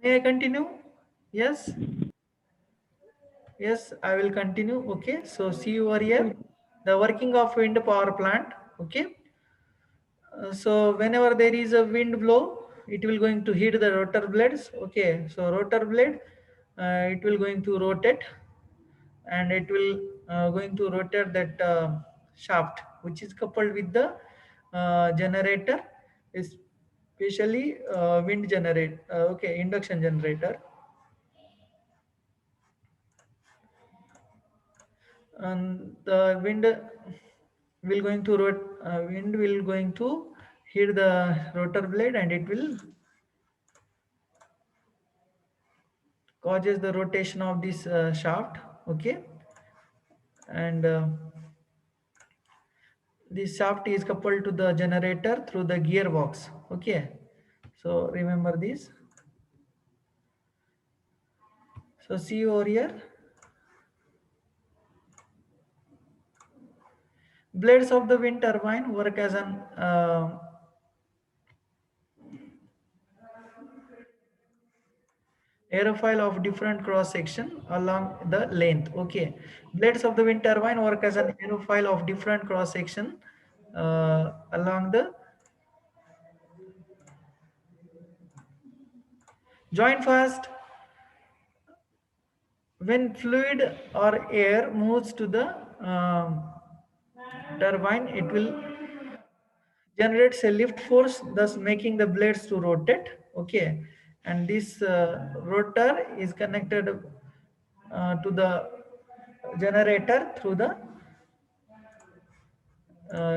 May I continue? Yes, yes, I will continue. Okay, so see over here, the working of wind power plant. Okay, so whenever there is a wind blow, it will going to hit the rotor blades. Okay, so rotor blade, it will going to rotate, and it will going to rotate that shaft, which is coupled with the generator, especially wind generate. Okay, induction generator, and the wind will going to hit the rotor blade, and it will causes the rotation of this shaft. Okay, and this shaft is coupled to the generator through the gearbox. Okay, so remember this. So see over here, blades of the wind turbine work as an aerofoil of different cross section along the length. Okay, blades of the wind turbine work as an aerofoil of different cross section along the join fast. When fluid or air moves to the turbine, it will generates a lift force, thus making the blades to rotate. Okay, and this rotor is connected to the generator through the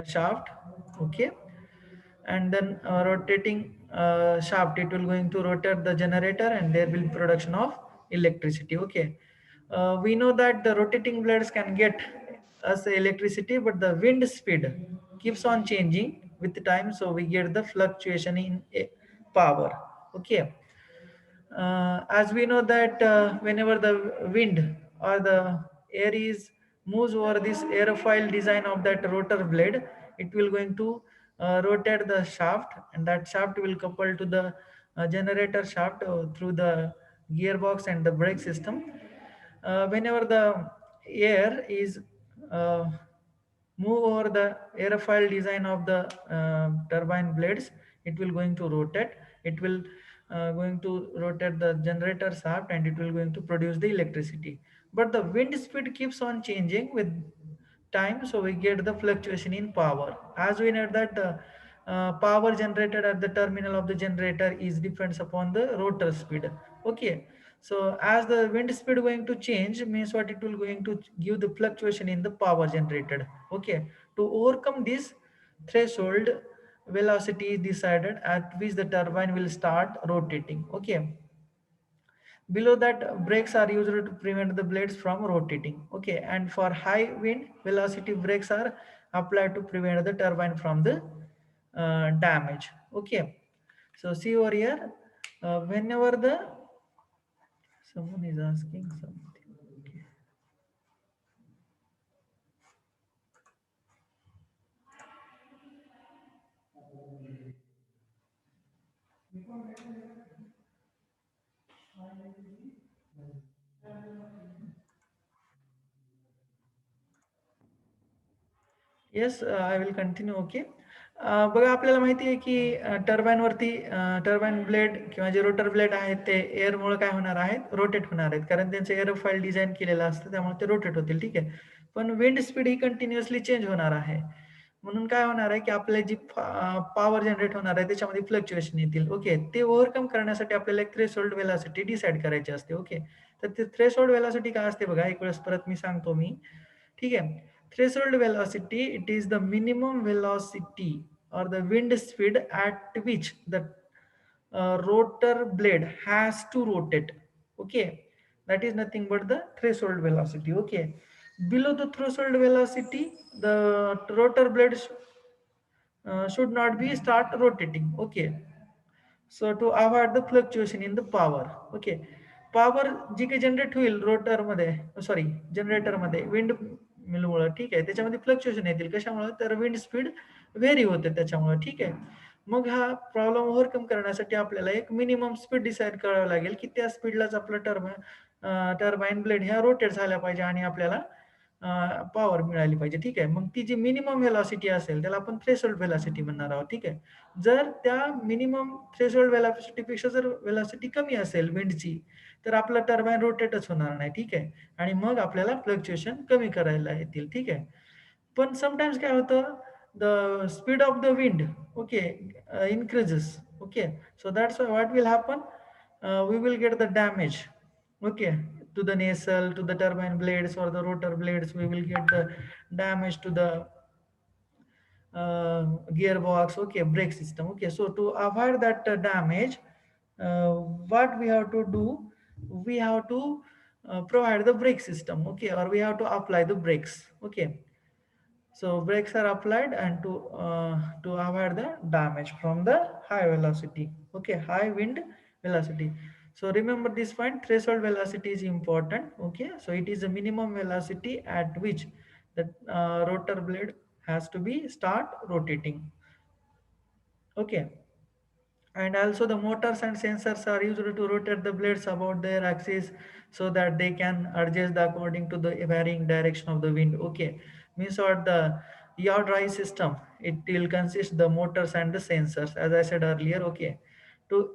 shaft. Okay, and then rotating shaft, it will going to rotate the generator, and there will be production of electricity. Okay, we know that the rotating blades can get us electricity, but the wind speed keeps on changing with the time, so we get the fluctuation in power. Okay, as we know that whenever the wind or the air is moves over this aerofoil design of that rotor blade, it will going to rotate the shaft, and that shaft will couple to the generator shaft through the gearbox and the brake system. Whenever the air is uh, move over the aerofoil design of the turbine blades, it will going to rotate. It will going to rotate the generator shaft, and it will going to produce the electricity. But the wind speed keeps on changing with time, so we get the fluctuation in power. As we know that the power generated at the terminal of the generator is depends upon the rotor speed. Okay, so as the wind speed going to change, means what, it will going to give the fluctuation in the power generated. Okay, to overcome this threshold, velocity is decided at which the turbine will start rotating. Okay, below that, brakes are used to prevent the blades from rotating. Okay, and for high wind, velocity brakes are applied to prevent the turbine from the damage. Okay, so see over here, whenever the someone is asking something. Okay. Yes, I will continue. Okay. बघा, आपल्याला माहिती आहे की टर्बाईनवरती turbine blade किंवा जे rotor blade आहेत ते एअरमुळे काय होणार आहेत, रोटेट होणार आहेत, कारण त्यांचं एअरोफॉईल डिझाईन केलेलं असतं, त्यामुळे ते रोटेट होतील. ठीक आहे, पण विंड स्पीड ही कंटिन्युअसली चेंज होणार आहे. म्हणून काय होणार आहे की आपल्या जी पॉवर जनरेट होणार आहे त्याच्यामध्ये फ्लक्च्युएशन येतील. ओके, ते ओव्हरकम करण्यासाठी आपल्याला एक थ्रेशोल्ड वेलॉसिटी डिसाईड करायची असते. ओके, तर ते थ्रेशोल्ड वेलॉसिटी काय असते बघा, एक वेळेस परत मी सांगतो मी. ठीक आहे, threshold velocity, it is the minimum velocity or the wind speed at which the rotor blade has to rotate. Okay, that is nothing but the threshold velocity. Okay, below the threshold velocity, the rotor blades should not be start rotating. Okay, so to avoid the fluctuation in the power. Okay, power जी काही generate होईल रोटरमध्ये, sorry जनरेटरमध्ये wind मिलमुळं, ठीक आहे, त्याच्यामध्ये fluctuation येतील. कशामुळं, तर wind speed very होते त्याच्यामुळं. ठीक आहे, मग हा प्रॉब्लेम ओव्हरकम करण्यासाठी आपल्याला एक मिनिमम स्पीड डिसाईड करावं लागेल, की त्या स्पीडलाच आपलं टर्बाईन ब्लेड ह्या रोटेट झाल्या पाहिजे आणि आपल्याला पॉवर मिळाली पाहिजे. ठीक आहे. मग ती जी मिनिमम व्हेलॉसिटी असेल त्याला आपण थ्रेशोल्ड व्हेलॉसिटी म्हणणार आहोत. ठीक आहे. जर त्या मिनिमम थ्रेशोल्ड व्हेलॉसिटीपेक्षा जर व्हेलॉसिटी कमी असेल विंडची, तर आपलं टर्बाईन रोटेटच होणार नाही. ठीक आहे. आणि मग आपल्याला फ्लक्च्युएशन कमी करायला येतील. ठीक आहे. पण समटाईम्स काय होतं, the speed of the wind, okay, increases, okay, so that's why what will happen, we will get the damage, okay, to the nacelle, to the turbine blades or the rotor blades. We will get the damage to the gearbox, okay, brake system. Okay, so to avoid that damage, uh, what we have to do, we have to provide the brake system, okay, or we have to apply the brakes, okay. So brakes are applied and to avoid the damage from the high velocity. Okay, high wind velocity. So remember this point, threshold velocity is important. Okay, so it is the minimum velocity at which the rotor blade has to be start rotating. Okay, and also the motors and sensors are used to rotate the blades about their axis so that they can adjust the according to the varying direction of the wind. Okay, means what, the yaw drive system, it will consist the motors and the sensors, as I said earlier. Okay, to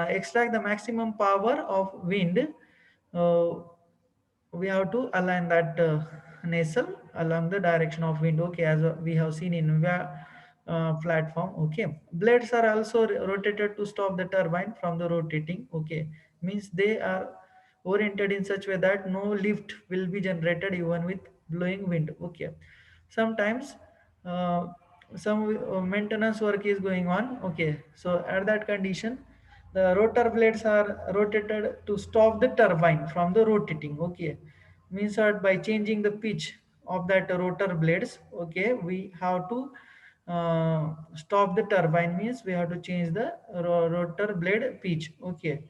extract the maximum power of wind, uh, we have to align that nacelle along the direction of wind. Okay, as we have seen in platform. Okay, blades are also rotated to stop the turbine from the rotating. Okay, means they are oriented in such way that no lift will be generated even with blowing wind. Okay, sometimes uh, some maintenance work is going on. Okay, so at that condition the rotor blades are rotated to stop the turbine from the rotating. Okay, means that by changing the pitch of that rotor blades, okay, we have to stop the turbine, means we have to change the rotor blade pitch. Okay,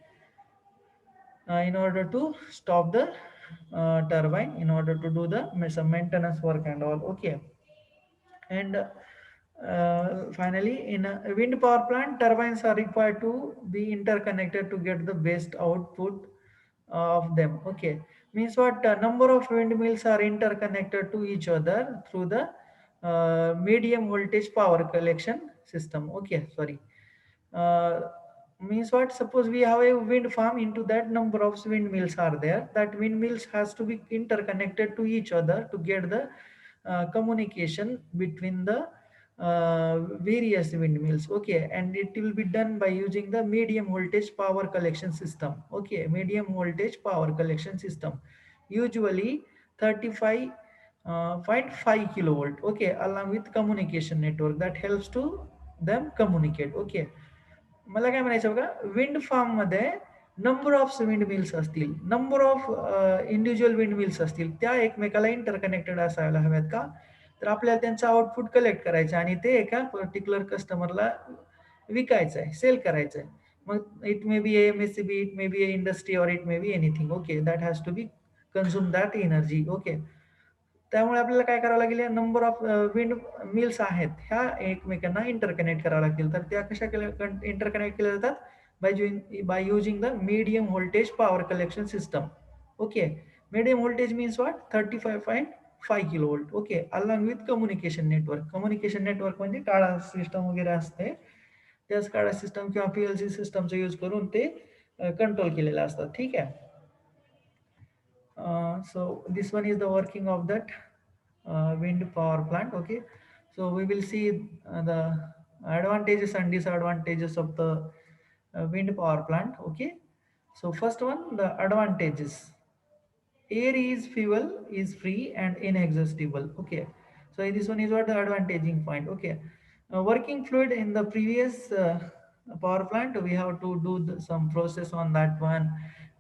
in order to stop the turbine, in order to do the some maintenance work and all. Okay, and finally, in a wind power plant, turbines are required to be interconnected to get the best output of them. Okay, means what, number of windmills are interconnected to each other through the medium voltage power collection system. Okay, sorry. Uh, means what, suppose we have a wind farm, into that number of windmills are there, that windmills has to be interconnected to each other to get the communication between the various windmills. Okay, and it will be done by using the medium voltage power collection system. Okay, medium voltage power collection system, usually 35 0.5 kilovolt. Okay, along with communication network that helps to them communicate. Okay, मला काय म्हणायचं बघा, wind farm मध्ये number of wind mills असतील, number of individual wind mills असतील, त्या एकमेकाला interconnected असायला हव्यात का, तर आपल्याला त्यांचं आउटपुट कलेक्ट करायचं आणि ते एका पर्टिक्युलर कस्टमरला विकायचं आहे, सेल करायचं आहे. मग it may be M S C B, it may be a industry, और it may be anything. Okay, that has to be consume that energy. Okay, त्यामुळे आपल्याला काय करावं लागेल, या नंबर ऑफ विंड मिल्स आहेत ह्या एकमेकांना इंटरकनेक्ट कराव्या लागतील. तर त्या कशा इंटरकनेक्ट केल्या जातात, by using the medium voltage power collection system. Okay, medium voltage means what, 35.5 kilo volt. Okay, along with communication network. Communication network म्हणजे काळा सिस्टम वगैरे असते, त्याच काळा सिस्टम किंवा पीएलसी सिस्टमचा यूज करून ते कंट्रोल केलेले असतात. ठीक आहे. So this one is the working of that wind power plant. Okay, so we will see the advantages and disadvantages of the wind power plant. Okay, so first one, the advantages: air is fuel is free and inexhaustible. Okay, so this one is what the advantaging point. Okay, working fluid in the previous power plant, we have to do some process on that one,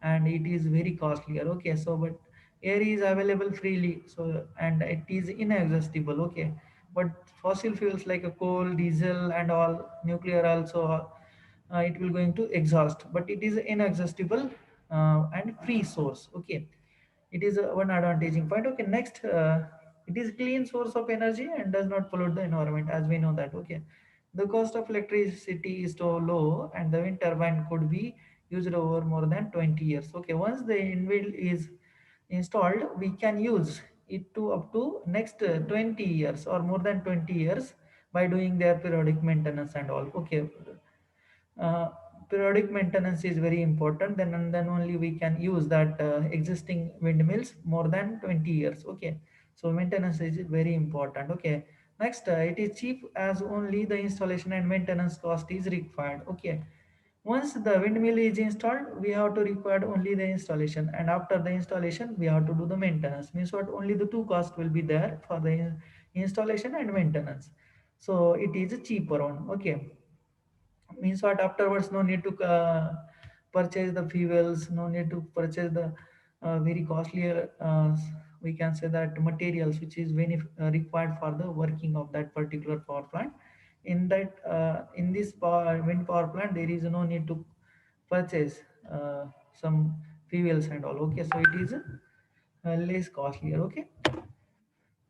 and it is very costlier. Okay, so but air is available freely, so and it is inexhaustible. Okay, but fossil fuels like a coal, diesel and all, nuclear also, it will going to exhaust, but it is inexhaustible and free source. Okay, it is one advantaging point. Okay, next, it is clean source of energy and does not pollute the environment, as we know that. Okay, The cost of electricity is so low and the wind turbine could be used over more than 20 years. Okay, once the windmill is installed, we can use it to up to next 20 years or more than 20 years by doing their periodic maintenance and all. Okay, uh, periodic maintenance is very important, then and then only we can use that existing windmills more than 20 years. Okay, so maintenance is very important. Okay, next, it is cheap as only the installation and maintenance cost is required. Okay, once the windmill is installed, we have to require only the installation, and after the installation we have to do the maintenance. Means what, only the two costs will be there for the installation and maintenance, so it is a cheaper one. Okay, means what, afterwards no need to purchase the fuels, no need to purchase the very costlier we can say that materials which is very required for the working of that particular power plant. In that in this wind power plant there is no need to purchase some fuels and all. Okay, so it is less costlier. Okay,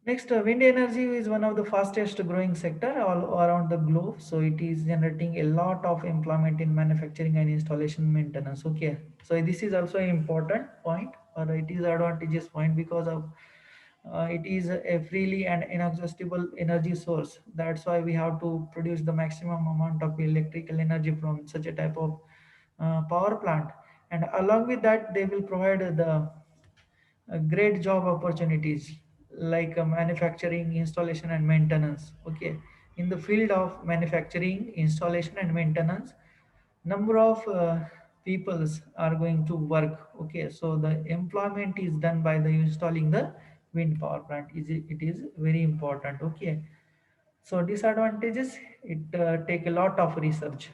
next, wind energy is one of the fastest growing sector all around the globe. So it is generating a lot of employment in manufacturing and installation maintenance. Okay, so this is also an important point, or it is advantageous point, because of it is a freely and inexhaustible energy source. That's why we have to produce the maximum amount of electrical energy from such a type of power plant. And along with that, they will provide the great job opportunities like manufacturing, installation, and maintenance. Okay, in the field of manufacturing, installation, and maintenance, number of peoples are going to work. Okay, so the employment is done by the installing the wind power plant. It is very important. Okay, so disadvantages, it take a lot of research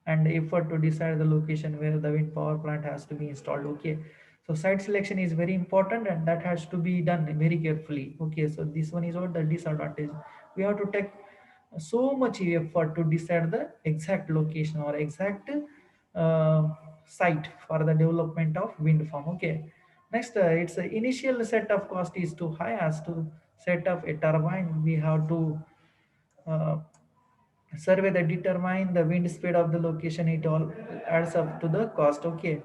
and effort to decide the location where the wind power plant has to be installed. Okay, so site selection is very important and that has to be done very carefully. Okay, so this one is what the disadvantage. We have to take so much effort to decide the exact location or exact uh, site for the development of wind farm. Okay, next, its initial setup cost is too high. As to set up a turbine, we have to uh, survey that determine the wind speed of the location. It all adds up to the cost. Okay,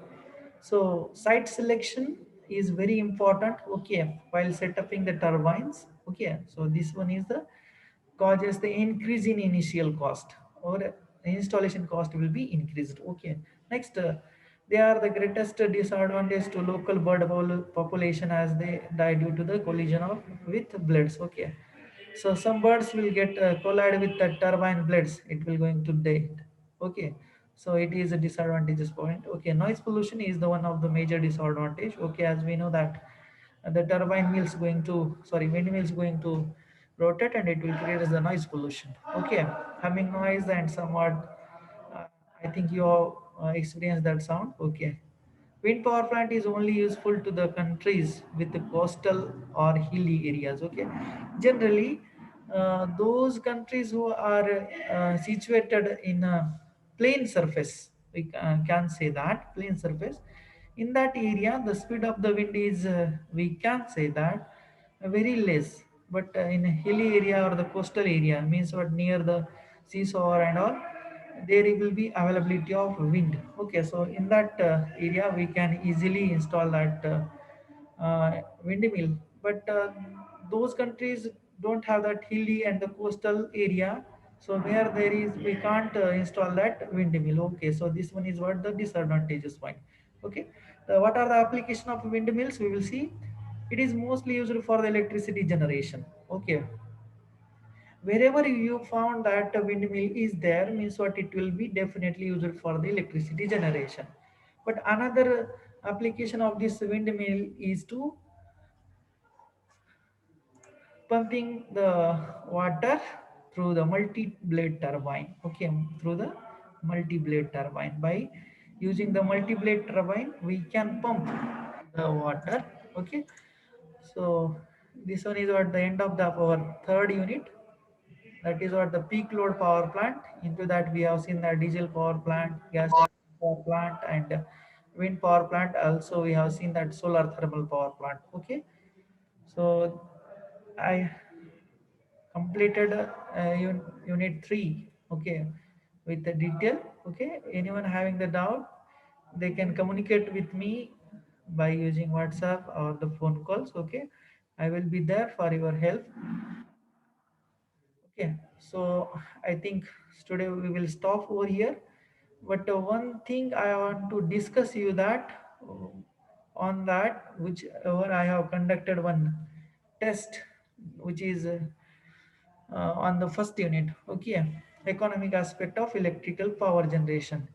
so site selection is very important. Okay, while setting the turbines. Okay, so this one is the causes the increase in initial cost, or installation cost will be increased. Okay, next, they are the greatest disadvantage to local bird population as they die due to the collision of with blades. Okay, so some birds will get collide with the turbine blades, it will going to die. Okay, so it is a disadvantageous point. Okay, noise pollution is the one of the major disadvantage. Okay, as we know that the turbine mills going to, sorry, windmills going to rotate and it will create as the noise pollution. Okay, humming noise and somewhat uh, I think you have experienced that sound. Okay, wind power plant is only useful to the countries with the coastal or hilly areas. Okay, generally, those countries who are situated in a plain surface, we can say that plain surface. In that area, the speed of the wind is, we can say that, very less. But in a hilly area or the coastal area, means what, near the seashore and all, there will be availability of wind. Okay, so in that area we can easily install that windmill. But those countries don't have that hilly and the coastal area, so where there is, we can't install that windmill. Okay, so this one is what the disadvantages point. Okay, what are the application of windmills, we will see. It is mostly used for the electricity generation. Okay, wherever you found that a windmill is there, means what, it will be definitely used for the electricity generation. But another application of this windmill is to pumping the water through the multi-blade turbine. Okay, through the multi-blade turbine, by using the multi-blade turbine we can pump the water. Okay, so this one is at the end of the our third unit, that is what the peak load power plant. Into that we have seen the diesel power plant, gas power plant, and wind power plant. Also we have seen that solar thermal power plant. Okay, so I completed unit 3. okay, with the detail. Okay, anyone having the doubt, they can communicate with me by using WhatsApp or the phone calls. Okay, I will be there for your help. Okay, so I think today we will stop over here. But one thing I want to discuss you that on that whichever I have conducted one test, which is on the first unit. Okay, economic aspect of electrical power generation.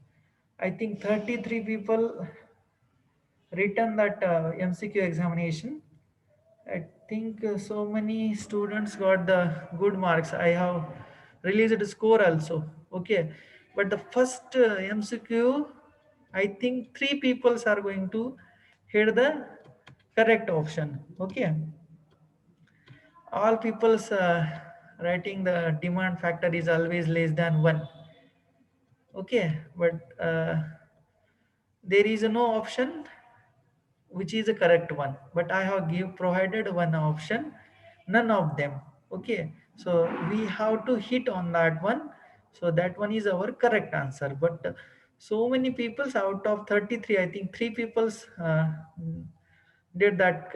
I think 33 people written that MCQ examination. I think so many students got the good marks. I have released a score also. Okay, but the first MCQ, I think three peoples are going to hit the correct option. Okay, all people's writing the demand factor is always less than one. Okay, but there is no option which is the correct one, but I have provided one option, none of them. Okay, so we have to hit on that one, so that one is our correct answer. But so many peoples out of 33, I think three peoples did that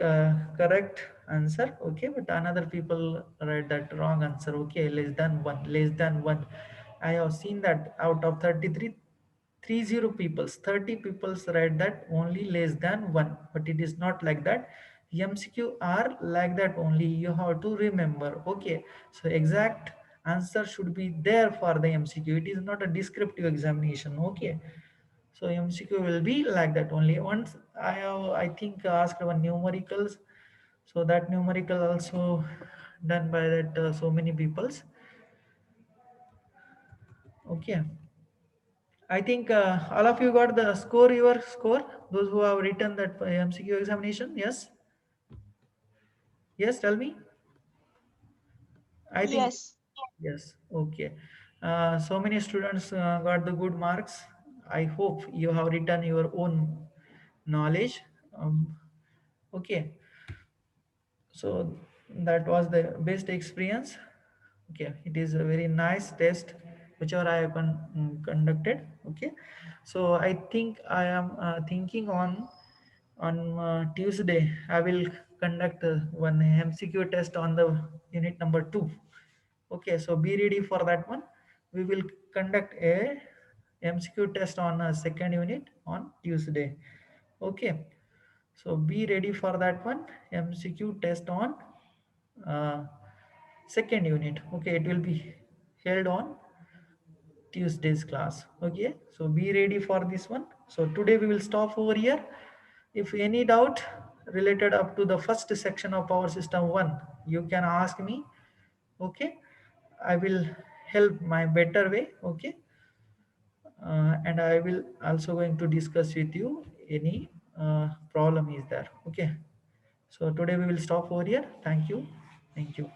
correct answer. Okay, but another people write that wrong answer. Okay, less than one, less than one. I have seen that out of 33, 30 peoples, 30 peoples write that only less than one, but it is not like that. MCQ are like that only, you have to remember. Okay, so exact answer should be there for the MCQ, it is not a descriptive examination. Okay, so MCQ will be like that only. Once I have, I think, asked one numericals, so that numerical also done by that so many peoples. Okay, I think all of you got the score, your score, those who have written that MCQ examination. Yes, yes, tell me. I think Yes. yes. Okay. So many students got the good marks. I hope you have written your own knowledge. Okay. So that was the best experience. Okay, it is a very nice test whichever I have conducted. Okay, so I think I am thinking on Tuesday I will conduct one MCQ test on the unit number 2. Okay, so be ready for that one. We will conduct a MCQ test on a second unit on Tuesday. Okay, so be ready for that one. MCQ test on uh, second unit. Okay, it will be held on Tuesday's class. Okay, so be ready for this one. So today we will stop over here. If any doubt related up to the first section of power system 1, you can ask me. Okay, I will help my better way. Okay, and I will also going to discuss with you any problem is there. Okay, so today we will stop over here. Thank you. Thank you.